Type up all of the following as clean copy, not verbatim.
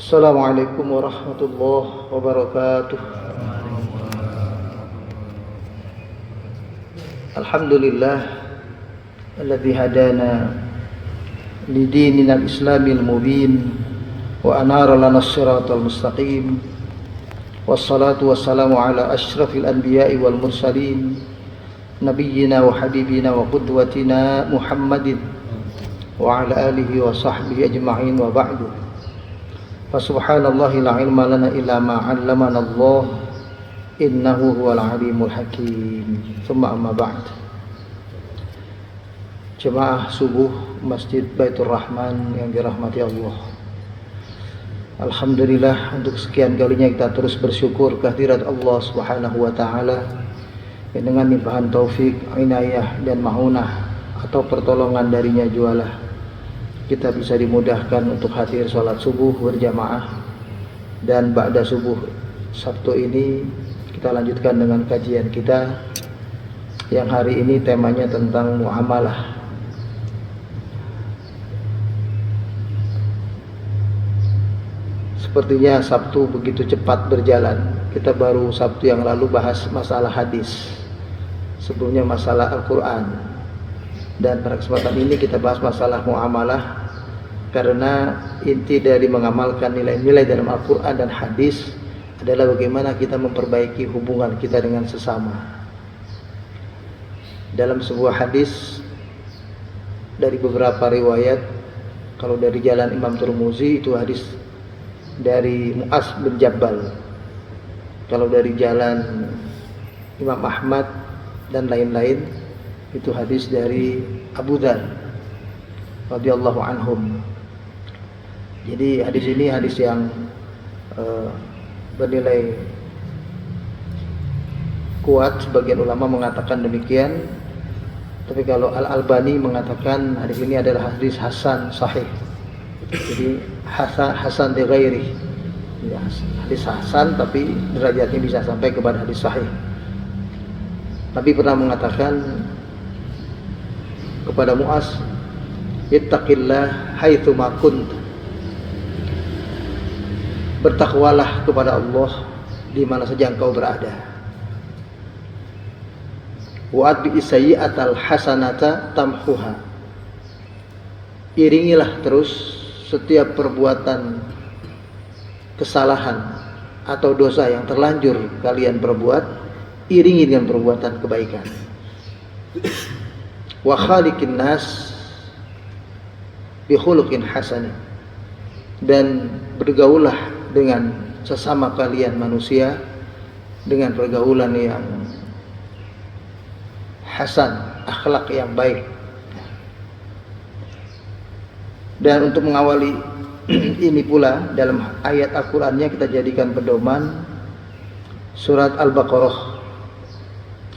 Assalamualaikum warahmatullahi wabarakatuh. Alhamdulillah alladzi hadana lidinil islamil mubin wa anara lana siratal mustaqim. Wassalatu wassalamu ala asyrafil anbiya'i wal mursalin nabiyyina wa habibina wa qudwatina Muhammadin wa ala alihi wa sahbihi ajma'in wa ba'du. Fasubhanallahi la ilma lana illa ma 'allamana Allah innahu huwal alimul hakim. Tsumma amma ba'd. Jemaah subuh Masjid Baitur Rahman yang dirahmati Allah. Alhamdulillah, untuk sekian kalinya kita terus bersyukur kehadirat Allah Subhanahu wa taala yang dengan limpahan taufik, inayah dan maunah atau pertolongan darinya jualah kita bisa dimudahkan untuk hadir sholat subuh berjamaah. Dan ba'da subuh Sabtu ini kita lanjutkan dengan kajian kita yang hari ini temanya tentang muamalah. Sepertinya Sabtu begitu cepat berjalan. Kita baru Sabtu yang lalu bahas masalah hadis, sebelumnya masalah Al-Quran. Dan pada kesempatan ini kita bahas masalah muamalah, karena inti dari mengamalkan nilai-nilai dalam Al-Quran dan hadis adalah bagaimana kita memperbaiki hubungan kita dengan sesama. Dalam sebuah hadis dari beberapa riwayat, kalau dari jalan Imam Tirmidzi itu hadis dari Mu'az bin Jabal, kalau dari jalan Imam Ahmad dan lain-lain itu hadis dari Abu Dzar radhiyallahu anhum. Jadi hadis ini hadis yang bernilai kuat. Sebagian ulama mengatakan demikian, tapi kalau Al-Albani mengatakan hadis ini adalah hadis hasan sahih. Jadi hasan di ghairi, ya, hadis hasan tapi derajatnya bisa sampai kepada hadis sahih. Nabi pernah mengatakan kepada Mu'az, ittaqillah haitsu ma kunt, bertakwalah kepada Allah di mana saja engkau berada. Wa atbi sayyi'atal hasanata tamhuha, iringilah terus setiap perbuatan kesalahan atau dosa yang terlanjur kalian perbuat, iringi dengan perbuatan kebaikan. Wa khaliqin nas bi khuluqin hasanin, dan bergaulah dengan sesama kalian manusia dengan pergaulan yang hasan, akhlak yang baik. Dan untuk mengawali ini pula dalam ayat Al-Qur'annya kita jadikan pedoman surat Al-Baqarah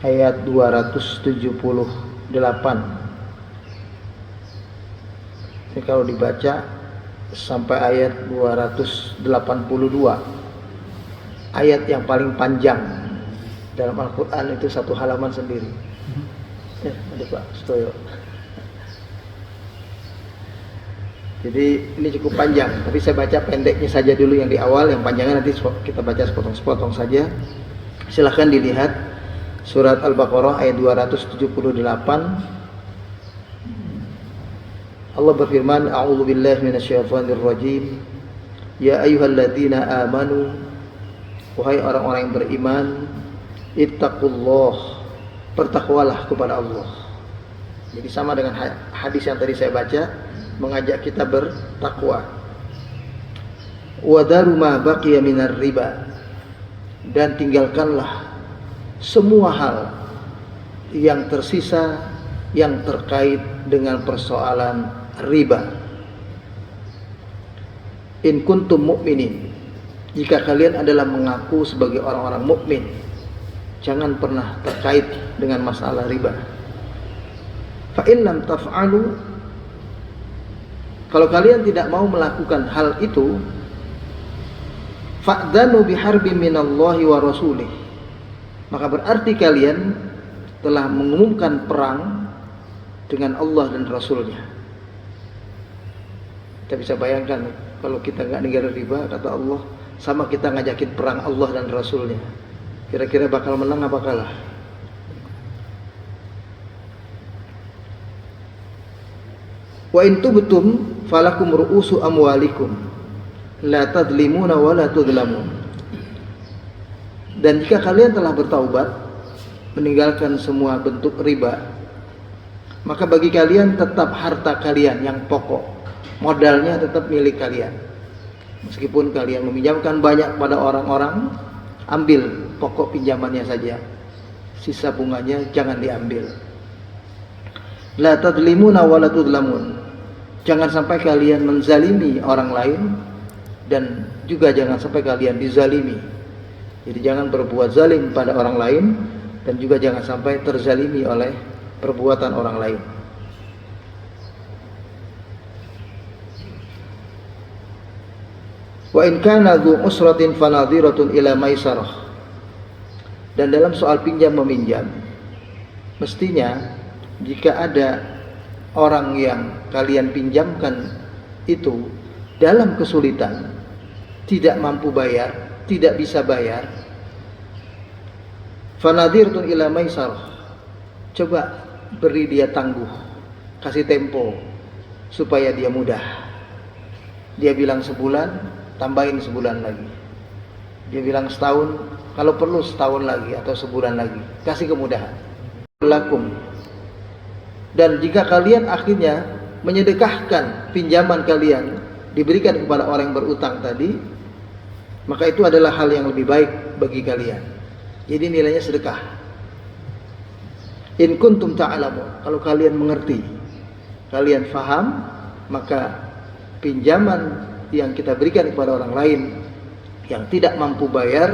ayat 278. Ini kalau dibaca sampai ayat 282, ayat yang paling panjang dalam Al-Quran, itu satu halaman sendiri. Ada Pak Stoyo. Jadi ini cukup panjang, tapi saya baca pendeknya saja dulu yang di awal, yang panjangnya nanti kita baca sepotong-sepotong saja. Silahkan dilihat surat Al-Baqarah ayat 278. Allah berfirman, a'udzu billahi minasyaitonir rajim. Ya ayyuhalladzina amanu, wahai orang-orang yang beriman, ittaqullah, bertakwalah kepada Allah. Jadi sama dengan hadis yang tadi saya baca, mengajak kita bertakwa. Wa daru ma baqiya minar riba, dan tinggalkanlah semua hal yang tersisa yang terkait dengan persoalan riba. In kuntum mu'minin, jika kalian adalah mengaku sebagai orang-orang mukmin, jangan pernah terkait dengan masalah riba. Fa in lam taf'alu, kalau kalian tidak mau melakukan hal itu, fa'dhanu biharbin minallahi wa rasulih, maka berarti kalian telah mengumumkan perang dengan Allah dan Rasulnya. Kita bisa bayangkan kalau kita nggak ninggalin riba, kata Allah, sama kita ngajakin perang Allah dan Rasulnya. Kira-kira bakal menang apa kalah? Wa in tubtum falakum ru'usu amwalikum la tadlimuna wa la tudlamun. Dan jika kalian telah bertaubat, meninggalkan semua bentuk riba, maka bagi kalian tetap harta kalian yang pokok, modalnya tetap milik kalian. Meskipun kalian meminjamkan banyak pada orang-orang, ambil pokok pinjamannya saja, sisa bunganya jangan diambil. La tadlimuna wa la tudlamun. Jangan sampai kalian menzalimi orang lain, dan juga jangan sampai kalian dizalimi. Jadi jangan berbuat zalim pada orang lain, dan juga jangan sampai terzalimi oleh perbuatan orang lain. Wa in kana dzu usratin fanadhiratun ila maisarah. Dan dalam soal pinjam meminjam, mestinya jika ada orang yang kalian pinjamkan itu dalam kesulitan, tidak mampu bayar, tidak bisa bayar, fanadhiratun ila maisarah, coba beri dia tangguh, kasih tempo supaya dia mudah. Dia bilang sebulan, tambahin sebulan lagi. Dia bilang setahun, kalau perlu setahun lagi atau sebulan lagi, kasih kemudahan. Lakum. Dan jika kalian akhirnya menyedekahkan pinjaman kalian, diberikan kepada orang yang berutang tadi, maka itu adalah hal yang lebih baik bagi kalian. Jadi nilainya sedekah. In kuntum ta'lamun, kalau kalian mengerti, kalian faham, maka pinjaman yang kita berikan kepada orang lain yang tidak mampu bayar,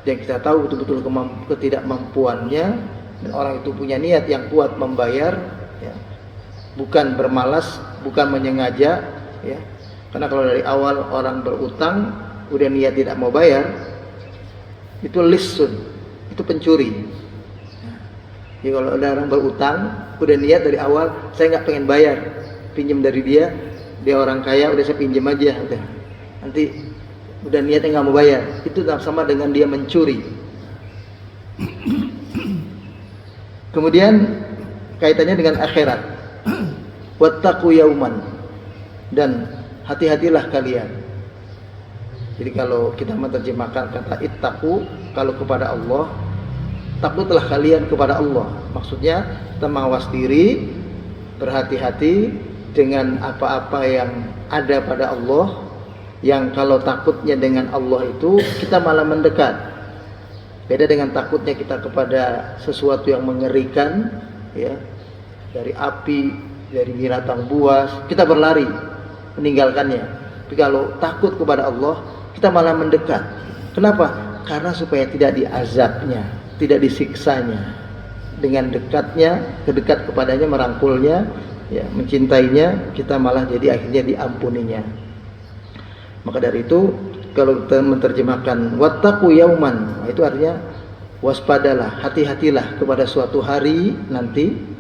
dan kita tahu betul-betul ketidakmampuannya, dan orang itu punya niat yang kuat membayar, ya, bukan bermalas, bukan menyengaja, ya. Karena kalau dari awal orang berutang udah niat tidak mau bayar, itu lisun, itu pencuri. Jadi kalau ada orang berutang udah niat dari awal, saya nggak pengen bayar, pinjam dari dia orang kaya, udah saya pinjam aja, udah. Nanti udah niatnya nggak mau bayar, itu sama dengan dia mencuri. Kemudian kaitannya dengan akhirat. Wattaqu yauman, dan hati-hatilah kalian. Jadi kalau kita menerjemahkan kata ittaqu, kalau kepada Allah, takutlah kalian kepada Allah. Maksudnya kita mawas diri, berhati-hati dengan apa-apa yang ada pada Allah, yang kalau takutnya dengan Allah itu kita malah mendekat. Beda dengan takutnya kita kepada sesuatu yang mengerikan, ya, dari api, dari binatang buas, kita berlari meninggalkannya. Tapi kalau takut kepada Allah, kita malah mendekat. Kenapa? Karena supaya tidak diazabnya, tidak disiksanya. Dengan dekatnya, kedekat kepadanya, merangkulnya, ya, mencintainya, kita malah jadi akhirnya diampuninya. Maka dari itu, kalau kita menerjemahkan wattaqu yauman, itu artinya waspadalah, hati-hatilah kepada suatu hari nanti,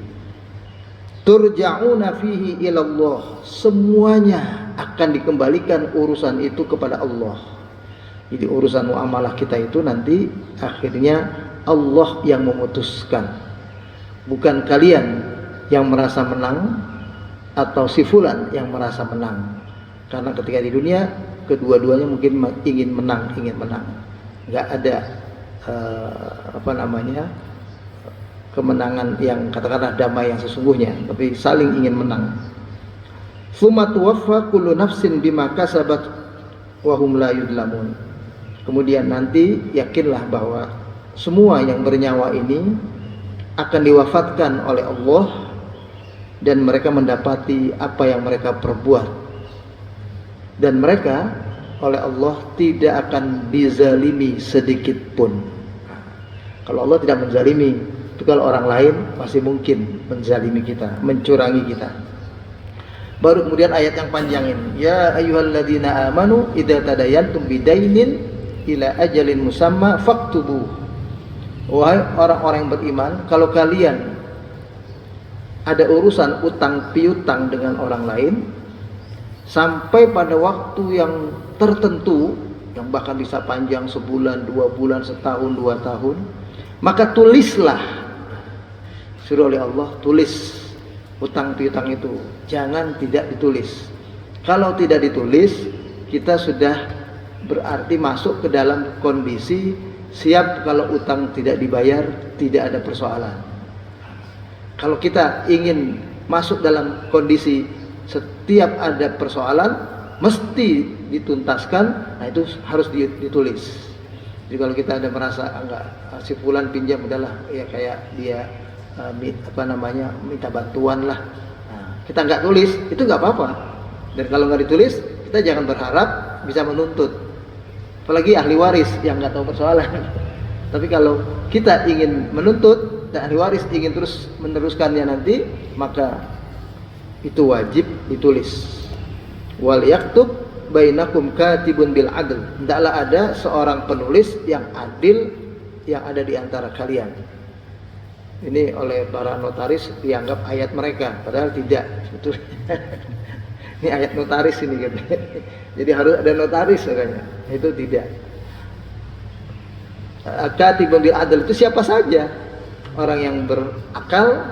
turja'una fihi ilallah, semuanya akan dikembalikan urusan itu kepada Allah. Jadi urusan muamalah kita itu nanti akhirnya Allah yang memutuskan, bukan kalian yang merasa menang atau si fulan yang merasa menang. Karena ketika di dunia kedua-duanya mungkin ingin menang, nggak ada kemenangan yang katakanlah damai yang sesungguhnya, tapi saling ingin menang. Tsumma tuwaffa kullu nafsin bima kasabat wa hum la yudlamun. Kemudian nanti yakinlah bahwa semua yang bernyawa ini akan diwafatkan oleh Allah, dan mereka mendapati apa yang mereka perbuat. Dan mereka oleh Allah tidak akan dizalimi sedikit pun. Kalau Allah tidak menzalimi, itu kalau orang lain masih mungkin menzalimi kita, mencurangi kita. Baru kemudian ayat yang panjang ini, ya ayyuhalladzina amanu idza tadayantum bidainin ila ajalin musamma faktubu. Wahai orang-orang yang beriman, kalau kalian ada urusan utang piutang dengan orang lain, sampai pada waktu yang tertentu, yang bahkan bisa panjang sebulan, 2 bulan, setahun, 2 tahun, maka tulislah, suruh oleh Allah, tulis hutang piutang itu, jangan tidak ditulis. Kalau tidak ditulis, kita sudah berarti masuk ke dalam kondisi siap kalau utang tidak dibayar, tidak ada persoalan. Kalau kita ingin masuk dalam kondisi setiap ada persoalan mesti dituntaskan, nah itu harus ditulis. Jadi kalau kita ada merasa enggak, si fulan pinjam udahlah, ya kayak dia minta bantuan lah, nah, kita nggak tulis, itu nggak apa-apa. Dan kalau nggak ditulis, kita jangan berharap bisa menuntut, apalagi ahli waris yang nggak tahu persoalan. Tapi kalau kita ingin menuntut dan ahli waris ingin terus meneruskannya nanti, maka itu wajib ditulis. Wal yaktub bainakum katibun bil adl, hendaklah ada seorang penulis yang adil yang ada di antara kalian. Ini oleh para notaris dianggap ayat mereka, padahal tidak sebetulnya. Ini ayat notaris ini gitu. Jadi harus ada notaris katanya. Itu tidak. Katibun bil adl itu siapa saja, orang yang berakal,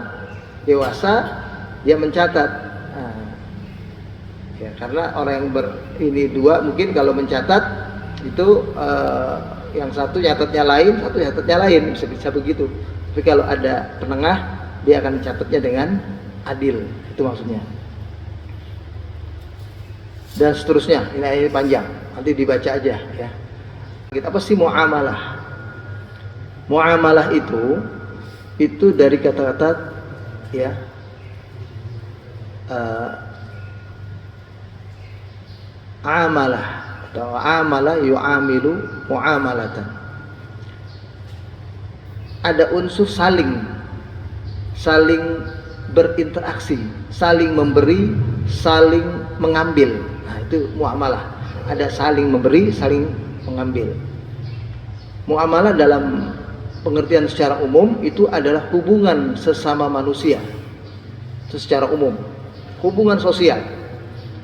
dewasa, dia mencatat. Nah, ya, karena orang yang ini dua mungkin kalau mencatat itu yang satu nyatatnya lain, satu nyatatnya lain, bisa begitu. Tapi kalau ada penengah, dia akan mencatatnya dengan adil, itu maksudnya. Dan seterusnya, ini panjang, nanti dibaca aja ya. Apa sih muamalah? Muamalah itu dari kata-kata ya amalah atau amala yu'amilu muamalatan. Ada unsur saling berinteraksi, saling memberi, saling mengambil. Nah, itu muamalah. Ada saling memberi, saling mengambil. Muamalah dalam pengertian secara umum itu adalah hubungan sesama manusia. Itu secara umum. Hubungan sosial.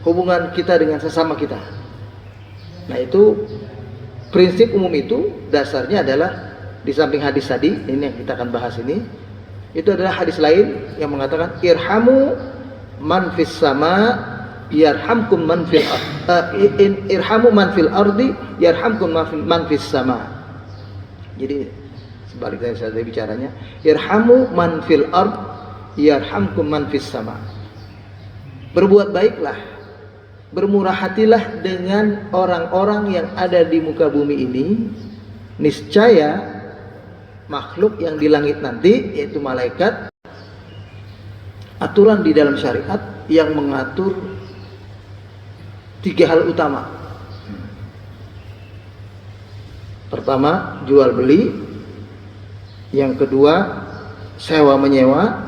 Hubungan kita dengan sesama kita. Nah, itu prinsip umum itu dasarnya adalah di samping hadis tadi, ini yang kita akan bahas ini, itu adalah hadis lain yang mengatakan irhamu man fis sama yarhamkum man fil irhamu man fil ardi yarhamkum man fis sama. Jadi sebaliknya saya bicaranya, irhamu man fil ard yarhamkum man fis sama. Berbuat baiklah, bermurah hatilah dengan orang-orang yang ada di muka bumi ini, niscaya makhluk yang di langit nanti, yaitu malaikat, aturan di dalam syariat yang mengatur 3 hal utama. Pertama, jual beli. Yang kedua, sewa menyewa.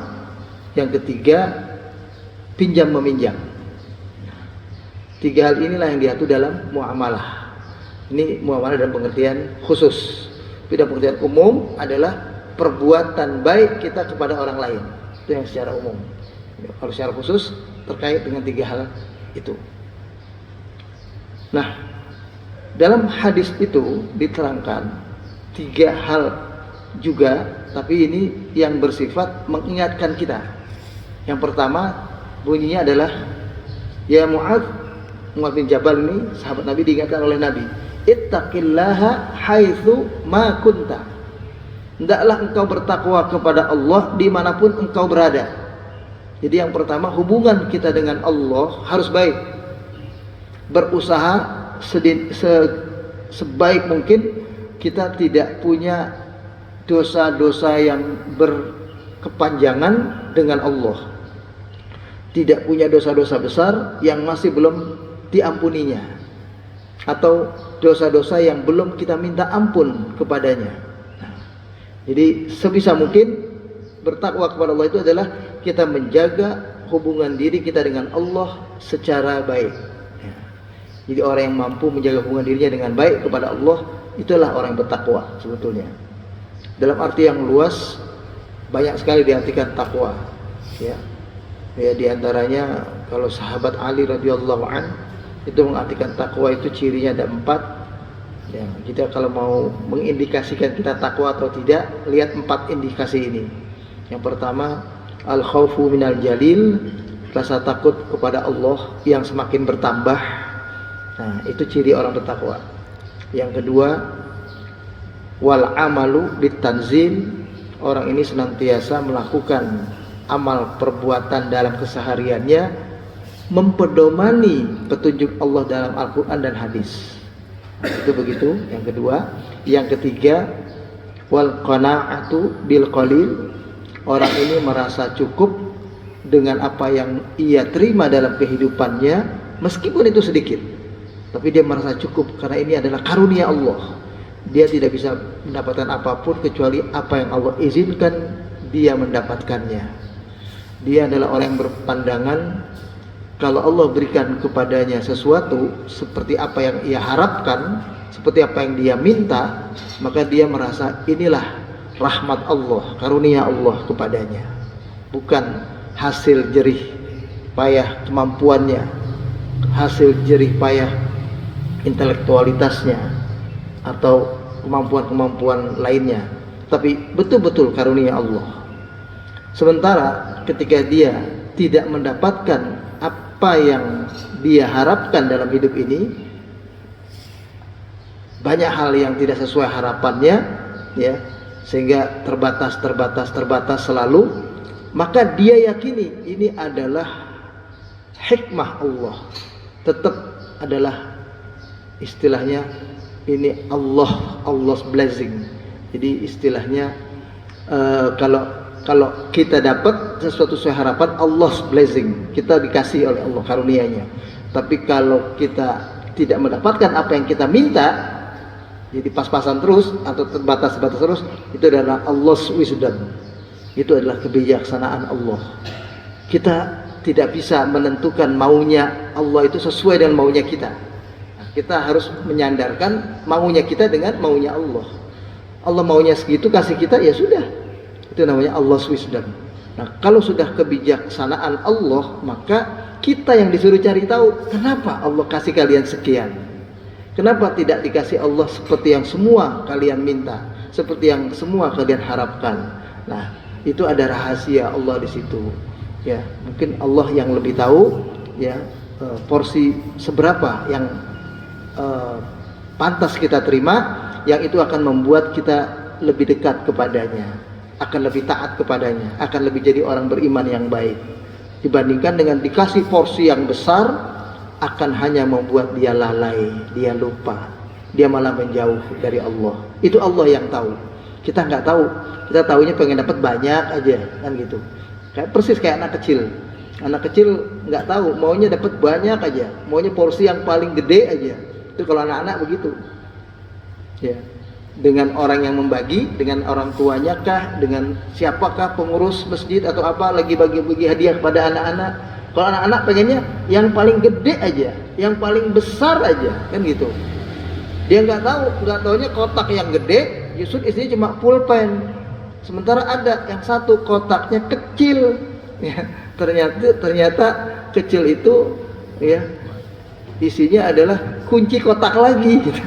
Yang ketiga, pinjam meminjam. 3 hal inilah yang diatur dalam muamalah. Ini muamalah dalam pengertian khusus. Tidak pengertian umum adalah perbuatan baik kita kepada orang lain. Itu yang secara umum. Kalau secara khusus terkait dengan 3 hal itu. Nah, dalam hadis itu diterangkan 3 hal juga, tapi ini yang bersifat mengingatkan kita. Yang pertama bunyinya adalah ya Mu'adz bin Jabal, ini sahabat Nabi, diingatkan oleh Nabi, ittaqillaha haitsu ma kunta. Hendaklah engkau bertakwa kepada Allah dimanapun engkau berada. Jadi yang pertama, hubungan kita dengan Allah harus baik. Berusaha sebaik mungkin kita tidak punya dosa-dosa yang berkepanjangan dengan Allah. Tidak punya dosa-dosa besar yang masih belum diampuninya, atau dosa-dosa yang belum kita minta ampun kepadanya. Nah, jadi sebisa mungkin bertakwa kepada Allah itu adalah kita menjaga hubungan diri kita dengan Allah secara baik. Ya. Jadi orang yang mampu menjaga hubungan dirinya dengan baik kepada Allah, itulah orang yang bertakwa sebetulnya. Dalam arti yang luas, banyak sekali diartikan takwa. Ya, diantaranya Kalau sahabat Ali radhiyallahu an itu mengartikan takwa itu cirinya ada 4. Ya, kita kalau mau mengindikasikan kita takwa atau tidak, lihat 4 indikasi ini. Yang pertama, al khaufu minal jalil, rasa takut kepada Allah yang semakin bertambah. Nah, itu ciri orang bertakwa. Yang kedua, wal amalu bitanzil, orang ini senantiasa melakukan amal perbuatan dalam kesehariannya mempedomani petunjuk Allah dalam Al-Quran dan hadis. Itu begitu. Yang kedua. Yang ketiga, wal qana'atu bil qalil, orang ini merasa cukup dengan apa yang ia terima dalam kehidupannya, meskipun itu sedikit, tapi dia merasa cukup karena ini adalah karunia Allah. Dia tidak bisa mendapatkan apapun kecuali apa yang Allah izinkan dia mendapatkannya. Dia adalah orang yang berpandangan kalau Allah berikan kepadanya sesuatu seperti apa yang ia harapkan, seperti apa yang dia minta, maka dia merasa inilah rahmat Allah, karunia Allah kepadanya, bukan hasil jerih payah kemampuannya, hasil jerih payah intelektualitasnya atau kemampuan-kemampuan lainnya, tapi betul-betul karunia Allah. Sementara ketika dia tidak mendapatkan apa yang dia harapkan dalam hidup ini, banyak hal yang tidak sesuai harapannya, ya, sehingga terbatas selalu, maka dia yakini ini adalah hikmah Allah, tetap adalah istilahnya ini Allah's blessing. Jadi istilahnya kalau kita dapat sesuatu sesuai harapan, Allah's blessing, kita dikasih oleh Allah karunianya. Tapi kalau kita tidak mendapatkan apa yang kita minta, jadi pas-pasan terus atau terbatas terus, itu adalah Allah's wisdom, itu adalah kebijaksanaan Allah. Kita tidak bisa menentukan maunya Allah itu sesuai dengan maunya kita. Nah, kita harus menyandarkan maunya kita dengan maunya Allah. Allah maunya segitu, kasih kita, ya sudah, itu namanya Allah's wisdom. Nah, kalau sudah kebijaksanaan Allah, maka kita yang disuruh cari tahu, kenapa Allah kasih kalian sekian, kenapa tidak dikasih Allah seperti yang semua kalian minta, seperti yang semua kalian harapkan. Nah, itu ada rahasia Allah di situ. Ya, mungkin Allah yang lebih tahu, ya, porsi seberapa yang pantas kita terima, yang itu akan membuat kita lebih dekat kepadanya, akan lebih taat kepadanya, akan lebih jadi orang beriman yang baik, dibandingkan dengan dikasih porsi yang besar, akan hanya membuat dia lalai, dia lupa, dia malah menjauh dari Allah. Itu Allah yang tahu, kita nggak tahu. Kita tahunya pengen dapat banyak aja, kan gitu. Kayak persis kayak anak kecil. Anak kecil nggak tahu, maunya dapat banyak aja, maunya porsi yang paling gede aja. Itu kalau anak-anak begitu. Ya, dengan orang yang membagi, dengan orang tuanya kah, dengan siapakah, pengurus masjid atau apa, lagi bagi-bagi hadiah kepada anak-anak. Kalau anak-anak pengennya yang paling gede aja, yang paling besar aja, kan gitu. Dia nggak taunya kotak yang gede, justru isinya cuma pulpen. Sementara ada yang satu kotaknya kecil, ya, ternyata kecil itu, ya, isinya adalah kunci kotak lagi, gitu.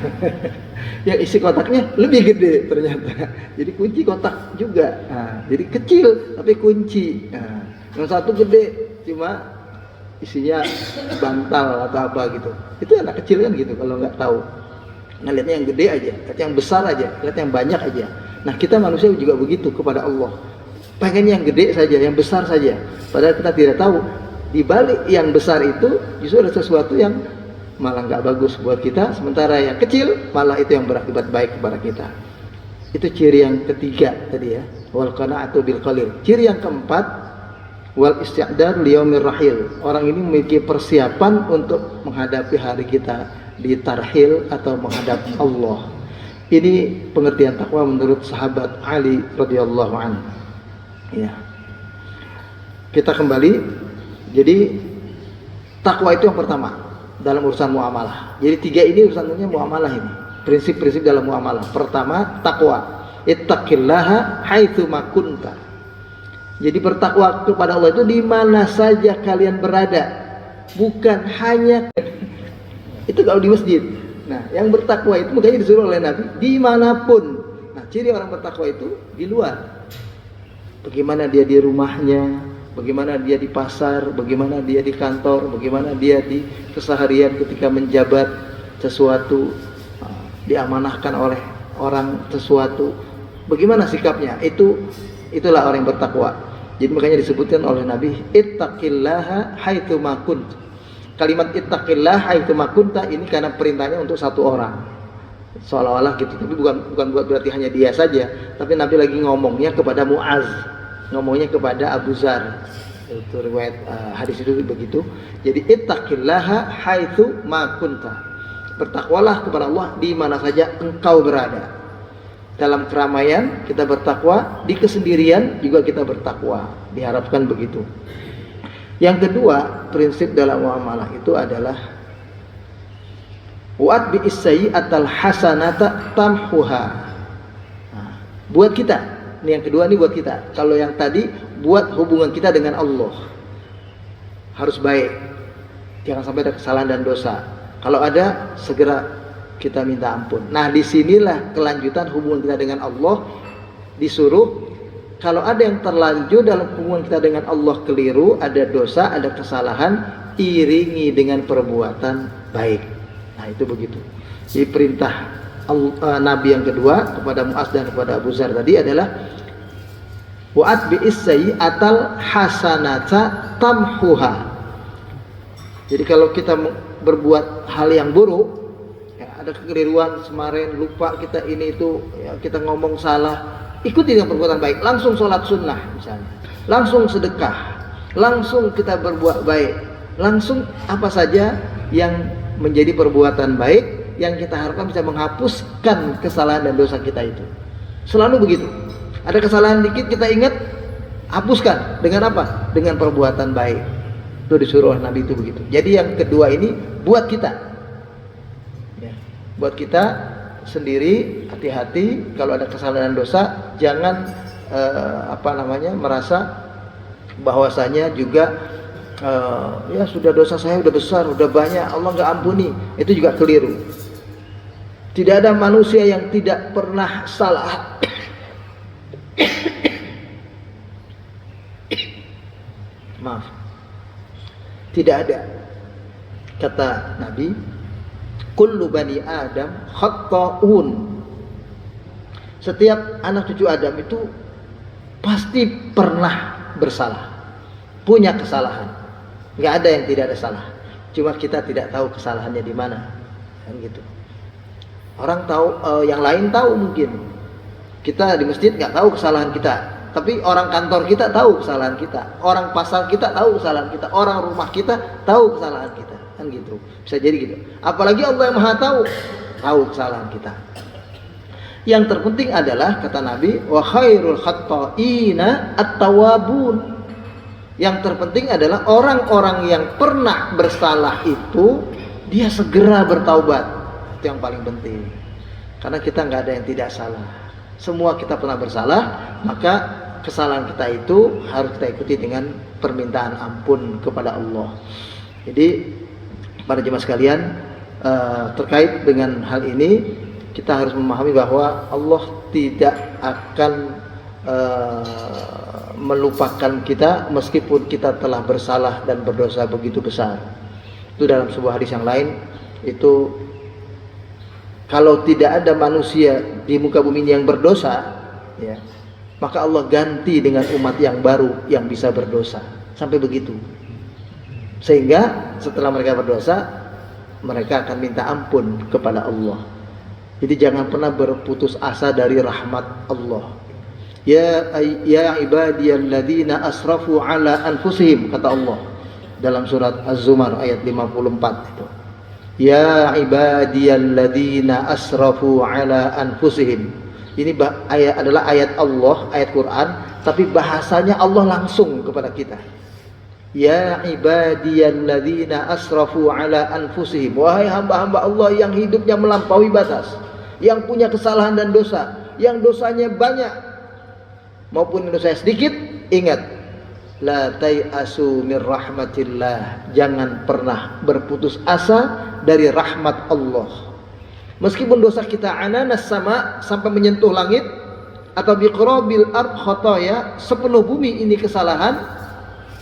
Yang isi kotaknya lebih gede ternyata, jadi kunci kotak juga. Nah, jadi kecil tapi kunci. Nah, yang satu gede cuma isinya bantal atau apa gitu. Itu anak kecil kan gitu, kalau nggak tahu. Nah, lihatnya yang gede aja, lihat yang besar aja, lihat yang banyak aja. Nah, kita manusia juga begitu kepada Allah, pengen yang gede saja, yang besar saja, padahal kita tidak tahu di balik yang besar itu justru ada sesuatu yang malah nggak bagus buat kita, sementara yang kecil malah itu yang berakibat baik kepada kita. Itu ciri yang ketiga tadi, ya, wal qana'atu bil qalil. Ciri yang keempat, wal isti'dad liyaumir rahil. Orang ini memiliki persiapan untuk menghadapi hari kita di tarhil atau menghadap Allah. Ini pengertian takwa menurut sahabat Ali radhiyallahu anhu. Ya. Kita kembali. Jadi takwa itu yang pertama dalam urusan muamalah. Jadi tiga ini urusannya muamalah ini. Prinsip-prinsip dalam muamalah. Pertama, takwa. Ittaqillaha haitsu ma kunta. Jadi bertakwa kepada Allah itu di mana saja kalian berada. bukan hanya itu kalau di masjid. Nah, yang bertakwa itu makanya disuruh oleh Nabi dimanapun. Nah, ciri orang bertakwa itu di luar. Bagaimana dia di rumahnya, bagaimana dia di pasar, bagaimana dia di kantor, bagaimana dia di keseharian ketika menjabat sesuatu, diamanahkan oleh orang sesuatu, bagaimana sikapnya. Itulah orang yang bertakwa. Jadi makanya disebutkan oleh Nabi, ittaqillaha haitsu ma kunt. Kalimat ittaqillah haitsu ma kunta ini karena perintahnya untuk satu orang. Seolah-olah gitu, tapi bukan berarti hanya dia saja, tapi Nabi lagi ngomongnya kepada Muaz, ngomongnya kepada Abu Zar. Itu riwayat hadis itu begitu. Jadi ittaqillaha haitsu ma kunta. Bertakwalah kepada Allah di mana saja engkau berada. Dalam keramaian kita bertakwa, di kesendirian juga kita bertakwa. Diharapkan begitu. Yang kedua, prinsip dalam muamalah itu adalah wa'at bi sayyi'atal hasanata tamhuha. Nah, buat kita. Ini yang kedua, ini buat kita. Kalau yang tadi buat hubungan kita dengan Allah harus baik. Jangan sampai ada kesalahan dan dosa. Kalau ada, segera kita minta ampun. Nah, disinilah kelanjutan hubungan kita dengan Allah. Disuruh, kalau ada yang terlanjur dalam hubungan kita dengan Allah keliru, ada dosa, ada kesalahan, iringi dengan perbuatan baik. Nah, itu begitu. Jadi perintah Nabi yang kedua kepada Muaz dan kepada Abu Zar tadi adalah wa'at bi'is sayyi'atal hasanata tamhuha. Jadi kalau kita berbuat hal yang buruk, ya, ada kekeliruan kemarin, lupa kita ini itu, ya, kita ngomong salah, ikuti dengan perbuatan baik. Langsung sholat sunnah misalnya, langsung sedekah, langsung kita berbuat baik, langsung apa saja yang menjadi perbuatan baik yang kita harapkan bisa menghapuskan kesalahan dan dosa kita itu. Selalu begitu. Ada kesalahan dikit kita ingat, hapuskan dengan apa? Dengan perbuatan baik. Itu disuruh oleh Nabi itu begitu. Jadi yang kedua ini buat kita, ya, buat kita sendiri, hati-hati kalau ada kesalahan dan dosa, jangan merasa bahwasanya juga ya sudah dosa saya udah besar, udah banyak, Allah nggak ampuni. Itu juga keliru. Tidak ada manusia yang tidak pernah salah. Maaf, tidak ada. Kata Nabi, kullu bani Adam khatta'un. Setiap anak cucu Adam itu pasti pernah bersalah, punya kesalahan. Nggak ada yang tidak ada salah. Cuma kita tidak tahu kesalahannya di mana, kan gitu. Orang tahu, yang lain tahu mungkin. Kita di masjid nggak tahu kesalahan kita, tapi orang kantor kita tahu kesalahan kita, orang pasar kita tahu kesalahan kita, orang rumah kita tahu kesalahan kita. Kan gitu, bisa jadi gitu. Apalagi Allah yang Maha tahu kesalahan kita. Yang terpenting adalah kata Nabi, wa khairul khatta'ina at-tawwabun. Yang terpenting adalah orang-orang yang pernah bersalah itu dia segera bertaubat. Itu yang paling penting. Karena kita nggak ada yang tidak salah. Semua kita pernah bersalah, maka kesalahan kita itu harus kita ikuti dengan permintaan ampun kepada Allah. Jadi para jemaah sekalian, terkait dengan hal ini kita harus memahami bahwa Allah tidak akan melupakan kita meskipun kita telah bersalah dan berdosa begitu besar. Itu dalam sebuah hadis yang lain, itu kalau tidak ada manusia di muka bumi yang berdosa, ya, maka Allah ganti dengan umat yang baru yang bisa berdosa. Sampai begitu. Sehingga setelah mereka berdosa, mereka akan minta ampun kepada Allah. Jadi jangan pernah berputus asa dari rahmat Allah. Ya ibadiyalladzina asrafu ala anfusihim, kata Allah dalam surat Az-Zumar ayat 54 itu. Ya ibadiyalladzina asrafu ala anfusihim. Ini adalah ayat Allah, ayat Quran, tapi bahasanya Allah langsung kepada kita. Ya ibadiyalladzina asrafu ala anfusihim. Wahai hamba-hamba Allah yang hidupnya melampaui batas, yang punya kesalahan dan dosa, yang dosanya banyak maupun dosanya sedikit, ingat, La tai'asu min rahmatillah. Jangan pernah berputus asa dari rahmat Allah. Meskipun dosa kita ananas sama sampai menyentuh langit, atau biqrabil ard khotoya, sepenuh bumi ini kesalahan,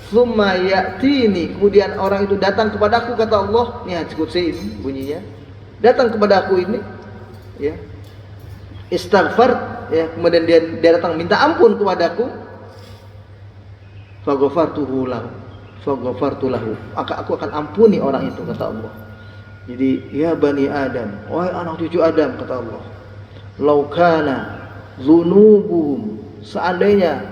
tsumma ya'tini, kemudian orang itu datang kepadaku, kata Allah, ini hadis qudsi ini bunyinya, datang kepada aku ini, ya, istighfar, ya, kemudian dia datang minta ampun kepadaku, faghfartuhu lahu, maka aku akan ampuni orang itu, kata Allah. Jadi ya bani Adam, wahai anak cucu Adam, kata Allah, laukana dzunubuhum, seandainya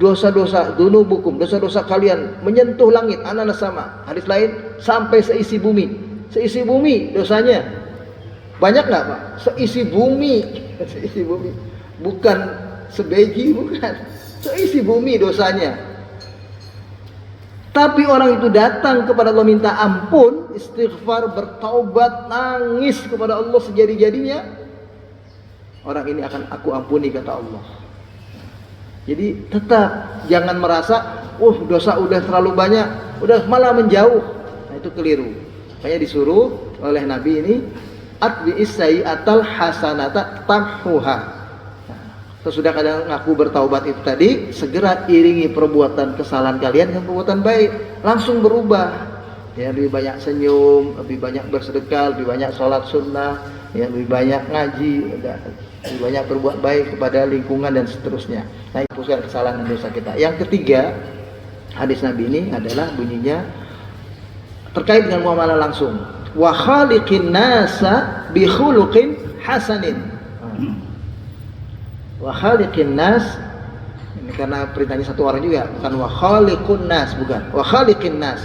dosa-dosa dzunubukum, dosa-dosa kalian menyentuh langit, ananas sama, hadis lain sampai seisi bumi. Seisi bumi dosanya banyak nggak Pak? Seisi bumi, seisi bumi, bukan sebeji, bukan, seisi bumi dosanya. Tapi orang itu datang kepada Allah minta ampun, istighfar, bertaubat, nangis kepada Allah sejadi-jadinya, orang ini akan aku ampuni, kata Allah. Jadi tetap jangan merasa, dosa udah terlalu banyak, udah malah menjauh. Nah, itu keliru. Makanya disuruh oleh Nabi ini, atbi'is sayyi'atal hasanata tamhuha. Sesudah kalian ngaku bertaubat itu tadi, segera iringi perbuatan kesalahan kalian dengan perbuatan baik, langsung berubah. Ya, lebih banyak senyum, lebih banyak bersedekah, lebih banyak sholat sunnah, ya, lebih banyak ngaji, lebih banyak berbuat baik kepada lingkungan dan seterusnya. Nah, hapuskan kesalahan dan dosa kita. Yang ketiga, hadis Nabi ini adalah bunyinya terkait dengan muamalah langsung. Wa khaliqin nasa bi khuluqin hasanin. Wa khaliqin nas, ini karena perintahnya satu orang juga, bukan wa khaliqun nas, bukan wa khaliqin nas.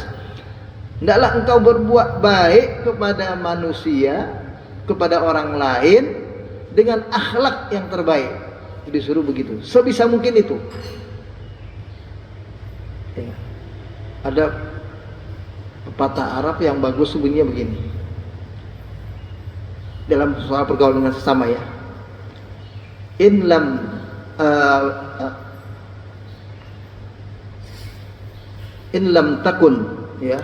Hendaklah engkau berbuat baik kepada manusia, kepada orang lain dengan akhlak yang terbaik. Disuruh begitu, sebisa mungkin itu. Ya. Ada pepatah Arab yang bagus bunyinya begini, dalam soal pergaulan dengan sesama, ya. In lam takun, ya,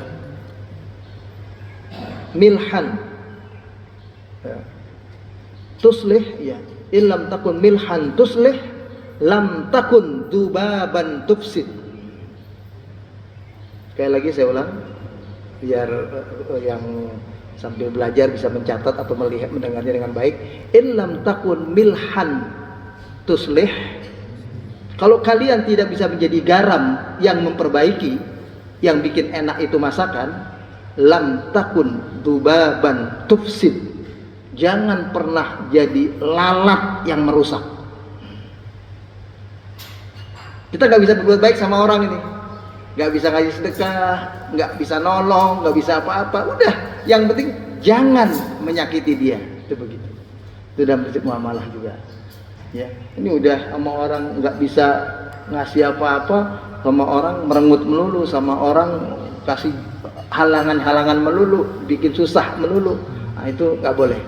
milhan, ya, tuslih, ya, in lam takun milhan tuslih, lam takun dubaban tufsid. Sekali lagi saya ulang biar yang sambil belajar bisa mencatat atau melihat, mendengarnya dengan baik. In lam takun milhan tuslih, kalau kalian tidak bisa menjadi garam yang memperbaiki, yang bikin enak itu masakan, lam takun dubaban tufsid, jangan pernah jadi lalat yang merusak. Kita gak bisa berbuat baik sama orang ini, gak bisa ngasih sedekah, gak bisa nolong, gak bisa apa-apa, udah, yang penting jangan menyakiti dia, itu begitu. Itu dalam prinsip muamalah juga. Ya, ini udah sama orang nggak bisa ngasih apa-apa, sama orang merengut melulu, sama orang kasih halangan-halangan melulu, bikin susah melulu. Nah, itu nggak boleh.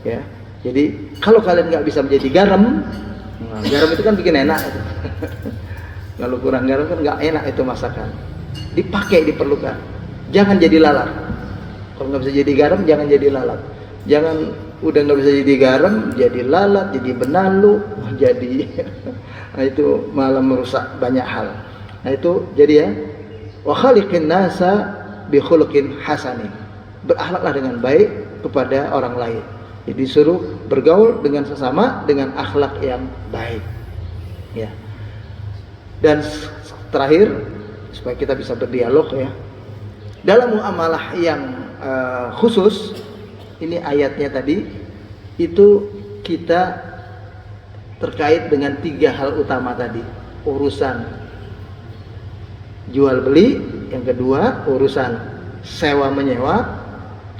Ya, jadi kalau kalian nggak bisa menjadi garam, garam itu kan bikin enak. Kalau kurang garam kan nggak enak itu masakan. Dipakai, diperlukan. Jangan jadi lalat. Kalau nggak bisa jadi garam, jangan jadi lalat. Jangan udah nggak bisa jadi garam, jadi lalat, jadi benalu, jadi nah, itu malah merusak banyak hal. Nah, itu jadi, ya, wa khaliqin nasa bi khuluqin hasanin, berakhlaklah dengan baik kepada orang lain. Jadi disuruh bergaul dengan sesama dengan akhlak yang baik, ya. Dan terakhir, supaya kita bisa berdialog, ya, dalam muamalah yang khusus, ini ayatnya tadi itu kita terkait dengan 3 hal utama tadi, urusan jual beli, yang kedua urusan sewa menyewa,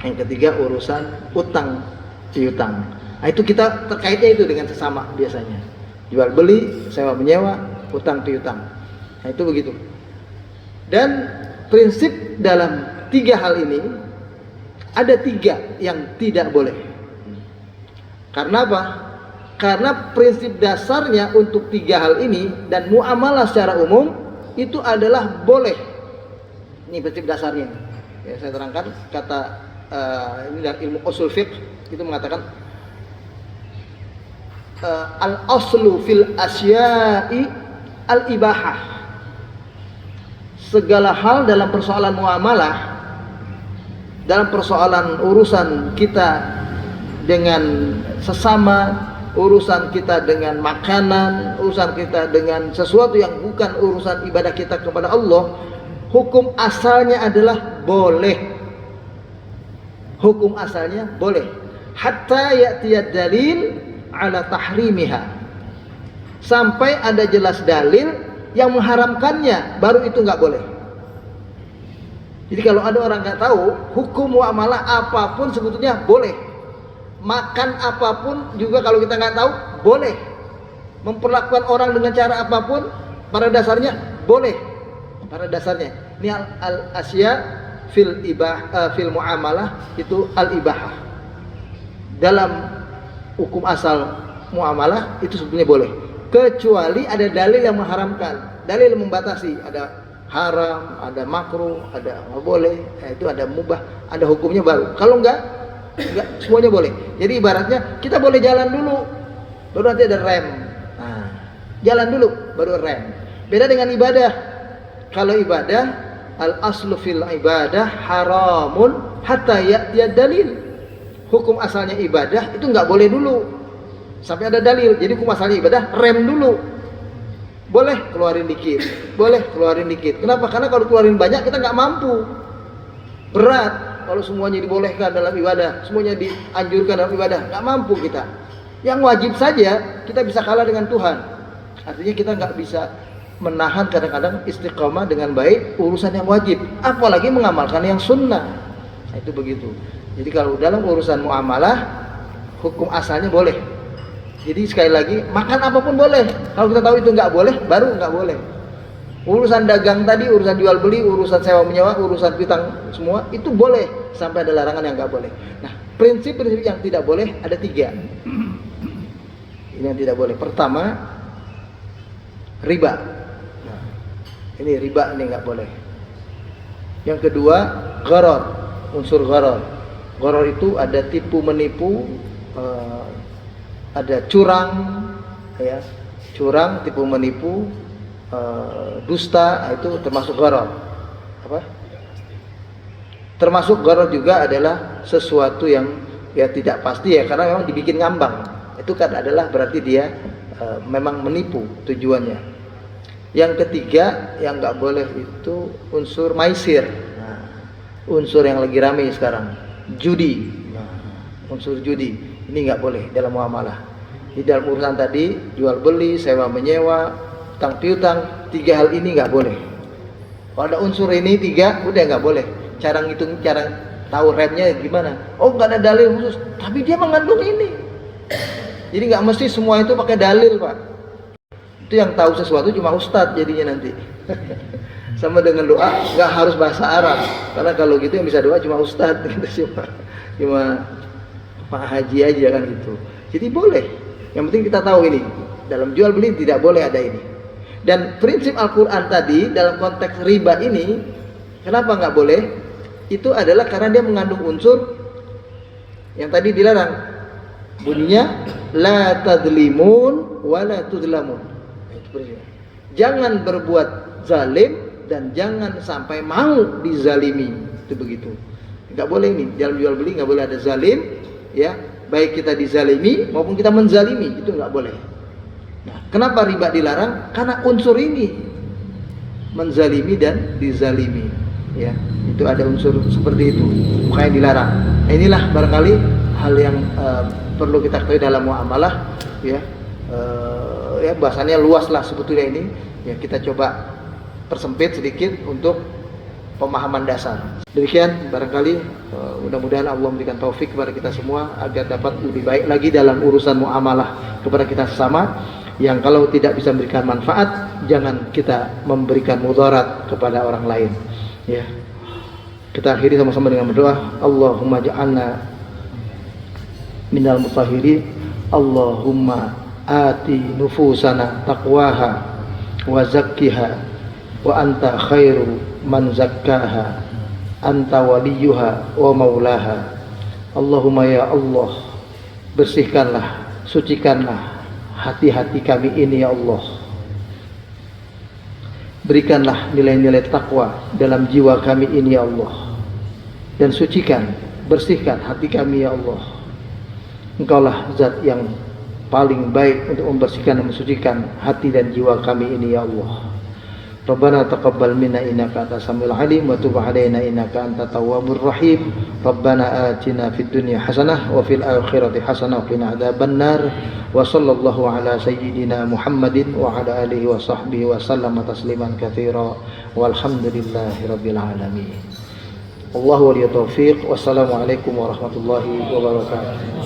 yang ketiga urusan utang piutang. Nah, itu kita terkaitnya itu dengan sesama biasanya, jual beli, sewa menyewa, utang piutang. Nah, itu begitu. Dan prinsip dalam 3 hal ini, ada 3 yang tidak boleh. Karena apa? Karena prinsip dasarnya untuk 3 hal ini dan muamalah secara umum itu adalah boleh. Ini prinsip dasarnya. Ya, saya terangkan kata ini dari ilmu usul fiqh itu mengatakan al-aslu fil asya'i al-ibahah. Segala hal dalam persoalan muamalah, dalam persoalan urusan kita dengan sesama, urusan kita dengan makanan, urusan kita dengan sesuatu yang bukan urusan ibadah kita kepada Allah, hukum asalnya adalah boleh. Hukum asalnya boleh. Hatta ya'tiyad dalil ala tahrimiha. Sampai ada jelas dalil yang mengharamkannya, baru itu nggak boleh. Jadi kalau ada orang nggak tahu, hukum muamalah apapun sebetulnya boleh. Makan apapun juga kalau kita nggak tahu, boleh. Memperlakukan orang dengan cara apapun, pada dasarnya boleh. Pada dasarnya, ini al-asya fil muamalah itu al-ibahah. Dalam hukum asal muamalah itu sebetulnya boleh, kecuali ada dalil yang mengharamkan, dalil yang membatasi, ada haram, ada makruh, ada nggak boleh, itu ada mubah, ada hukumnya baru. Kalau enggak semuanya boleh. Jadi ibaratnya kita boleh jalan dulu, baru nanti ada rem. Nah, jalan dulu baru rem. Beda dengan ibadah. Kalau ibadah al-aslu fil ibadah haramun hatta ya'tiyad dalil. Hukum asalnya ibadah itu nggak boleh dulu sampai ada dalil. Jadi hukum asalnya ibadah rem dulu. Boleh keluarin dikit, boleh keluarin dikit. Kenapa? Karena kalau keluarin banyak kita nggak mampu. Berat kalau semuanya dibolehkan dalam ibadah, semuanya dianjurkan dalam ibadah, nggak mampu kita. Yang wajib saja kita bisa kalah dengan Tuhan. Artinya kita nggak bisa menahan kadang-kadang istiqomah dengan baik urusan yang wajib, apalagi mengamalkan yang sunnah. Nah, itu begitu. Jadi kalau dalam urusan muamalah hukum asalnya boleh. Jadi sekali lagi makan apapun boleh. Kalau kita tahu itu nggak boleh, baru nggak boleh. Urusan dagang tadi, urusan jual beli, urusan sewa menyewa, urusan piutang semua itu boleh sampai ada larangan yang nggak boleh. Nah, prinsip-prinsip yang tidak boleh ada 3. Ini yang tidak boleh. Pertama, riba. Nah, ini riba ini nggak boleh. Yang kedua, gharar, unsur gharar. Gharar itu ada tipu menipu, ada curang, ya, curang, tipu menipu, dusta, itu termasuk gharar. Apa? Termasuk gharar juga adalah sesuatu yang ya tidak pasti ya, karena memang dibikin ngambang. Itu kan adalah berarti dia memang menipu tujuannya. Yang ketiga yang nggak boleh itu unsur maisir. Nah, unsur yang lagi ramai sekarang, judi. Nah, unsur judi ini nggak boleh dalam muamalah. Di dalam urusan tadi jual beli, sewa menyewa, utang piutang, 3 hal ini nggak boleh. Kalau ada unsur ini 3, udah nggak boleh. Cara ngitung, cara tahu remnya gimana? Oh, nggak ada dalil khusus, tapi dia mengandung ini. Jadi nggak mesti semua itu pakai dalil, Pak. Itu yang tahu sesuatu cuma ustadz jadinya nanti. Sama dengan doa nggak harus bahasa Arab, karena kalau gitu yang bisa doa cuma ustadz gitu, cuma Pak Haji aja kan gitu. Jadi boleh. Yang penting kita tahu ini. Dalam jual beli tidak boleh ada ini. Dan prinsip Al-Quran tadi dalam konteks riba ini, kenapa nggak boleh? Itu adalah karena dia mengandung unsur yang tadi dilarang. Bunyinya la tadlimun wa la tudlamun. Jangan berbuat zalim dan jangan sampai mau dizalimi. Itu begitu. Nggak boleh ini. Dalam jual beli nggak boleh ada zalim, ya. Baik kita dizalimi maupun kita menzalimi, itu nggak boleh. Nah, kenapa riba dilarang? Karena unsur ini, menzalimi dan dizalimi, ya, itu ada unsur seperti itu, makanya dilarang. Nah, inilah barangkali hal yang perlu kita ketahui dalam muamalah, ya, ya bahasannya luas lah sebetulnya ini, ya kita coba persempit sedikit untuk pemahaman dasar. Demikian barangkali mudah-mudahan Allah memberikan taufik kepada kita semua agar dapat lebih baik lagi dalam urusan muamalah kepada kita sesama, yang kalau tidak bisa memberikan manfaat jangan kita memberikan mudarat kepada orang lain, ya. Kita akhiri sama-sama dengan berdoa. Allahumma ja'alna minal mutahhirin. Allahumma ati nufusana taqwaha wa zakkiha wa anta khairu man zakkaha anta waliyuha wa maulaha. Allahumma ya Allah, bersihkanlah, sucikanlah hati-hati kami ini ya Allah. Berikanlah nilai-nilai takwa dalam jiwa kami ini ya Allah, dan sucikan, bersihkan hati kami ya Allah. Engkaulah zat yang paling baik untuk membersihkan dan mensucikan hati dan jiwa kami ini ya Allah. Rabbana taqabbal minna innaka antas samiul alim wa tub alaina innaka antat tawwabur rahim. Rabbana atina fid dunya hasanah wa fil akhirati hasanah wa qina adzabannar. Wa sallallahu ala sayyidina Muhammadin wa ala alihi wa sahbihi wa sallama tasliman katsira. Walhamdulillahi rabbil alamin. Allahu waliyut taufiq. Wassalamu alaikum warahmatullahi wabarakatuh.